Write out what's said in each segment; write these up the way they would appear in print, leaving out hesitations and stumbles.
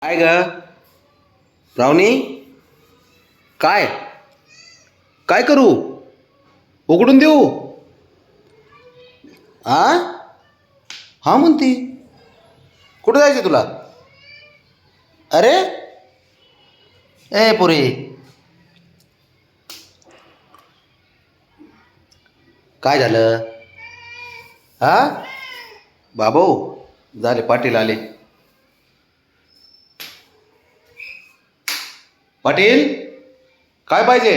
काय ग रावणी? काय काय करू? उघडून देऊ? आ हा म्हणती. कुठं जायचं तुला? अरे ए पुरी, काय झालं? हा बाबू, झाले पाटील आले. पाटील, काय पाहिजे?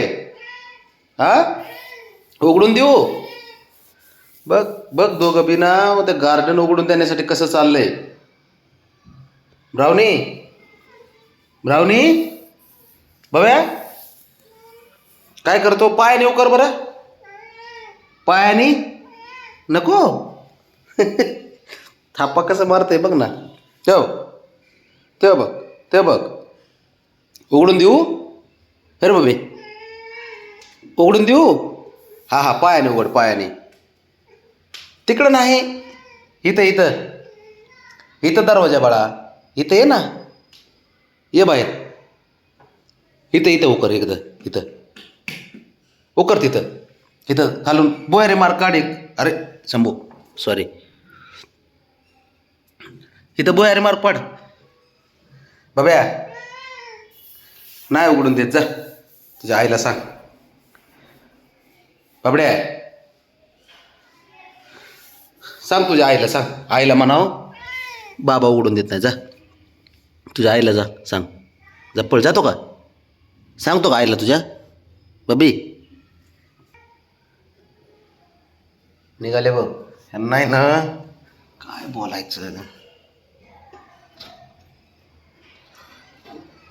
हा उघडून देऊ? बघ बघ, दोघं बी ना ते गार्डन उघडून देण्यासाठी कसं चाललंय. ब्रावणी, ब्रावणी, बव्या, काय करतो? पायाने उकर बरं, पायाने नको. थापा कसं मारतंय बघ ना. ठेव, ते बघ, ते बघ. उघडून देऊ? अरे बाबे, उघडून देऊ? हा हा, पायाने उघड, पायाने. तिकडं नाही, इथं इथं इथं दरवाजा बाळा, इथं ये ना, ये बाहेर. इथं इथं उकर, इथं इथं उकर, तिथं इथं घालून बोय मार काढ एक. अरे शंभू, सॉरी. इथं बोय मार पड. बाब्या, नाही उघडून देत, जा तुझ्या आईला सांग. बाबड्या, सांग तुझ्या आईला, सांग आईला म्हणाव बाबा उघडून देत नाही. जा तुझ्या आईला जा सांग. जप्पळ जातो का? सांगतो का आईला तुझ्या? बबी निघाले बघ. ह्यांना आहे ना काय बोलायचं,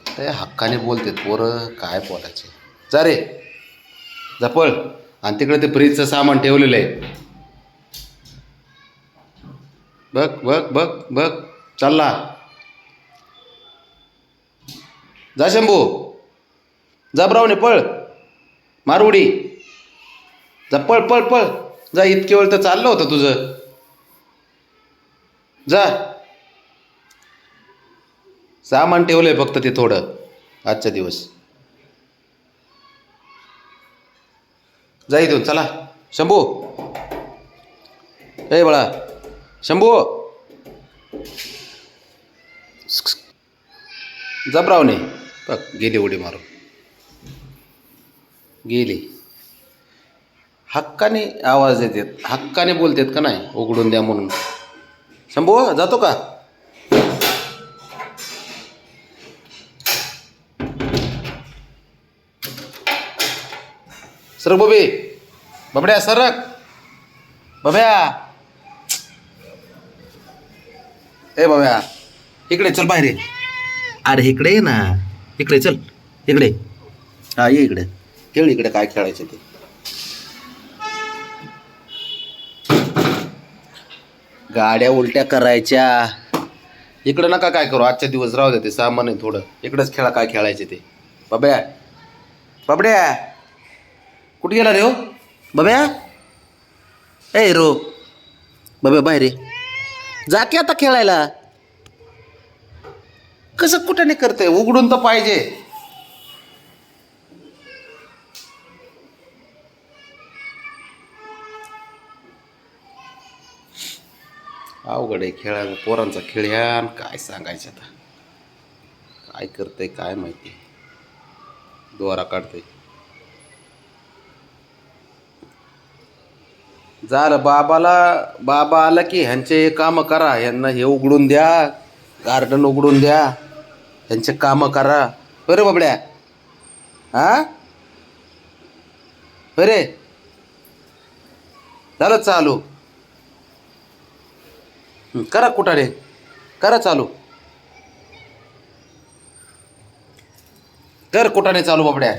ते हक्काने बोलतेत पोरं, काय बोलायचं. जा रे, जपळ. आणि तिकडे ते फ्रीजचं सामान ठेवलेलं आहे, बघ बघ बघ बघ. चालला, जा शंभू, जा ब्रावणे, पळ, मार उडी, जा पळ पळ पळ. जा, इतके वेळ तर चाललं होतं तुझं. जा, सामान ठेवलंय फक्त ते थोडं आजचा दिवस. जा इथून, चला. शंभू, ए बाळा, शंभू, जा ब्रावणे. बघ गेली उडी मारून, गेली. हक्काने आवाज देतात, हक्काने बोलतात का नाही उघडून द्या म्हणून. शंभू जातो का? सरक बबे, बबड्या सरक, बब्या, ए बब्या, इकडे चल बाहेर ये. अरे इकडे ये ना, इकडे चल, इकडे. हा ये इकडे, खेळ इकडे, काय खेळायचं ते. गाड्या उलट्या करायच्या. इकडं नका काय करू, आजच्या दिवस राहू दे. ते सामान आहे थोडं, इकडंच खेळा काय खेळायचे ते. बब्या, बबड्या, कुठे गेला रे हो बब्या? ए रो बब्या, बाहेर ये, जा की आता खेळायला. कसं कुठं नाही करते, उघडून तर पाहिजे. अवघड आहे खेळायला, पोरांचा खेळ ह्या. काय सांगायचं आता, काय करते काय माहिती. दोरा काढते. झालं, बाबा आला की ह्यांचे काम करा. ह्यांना हे उघडून द्या, गार्डन उघडून द्या, ह्यांचे काम करा. बरं बाबड्या, हा बरे, झालं चालू. करा कुठाने, करा चालू, कर कुठाने चालू बाबड्या.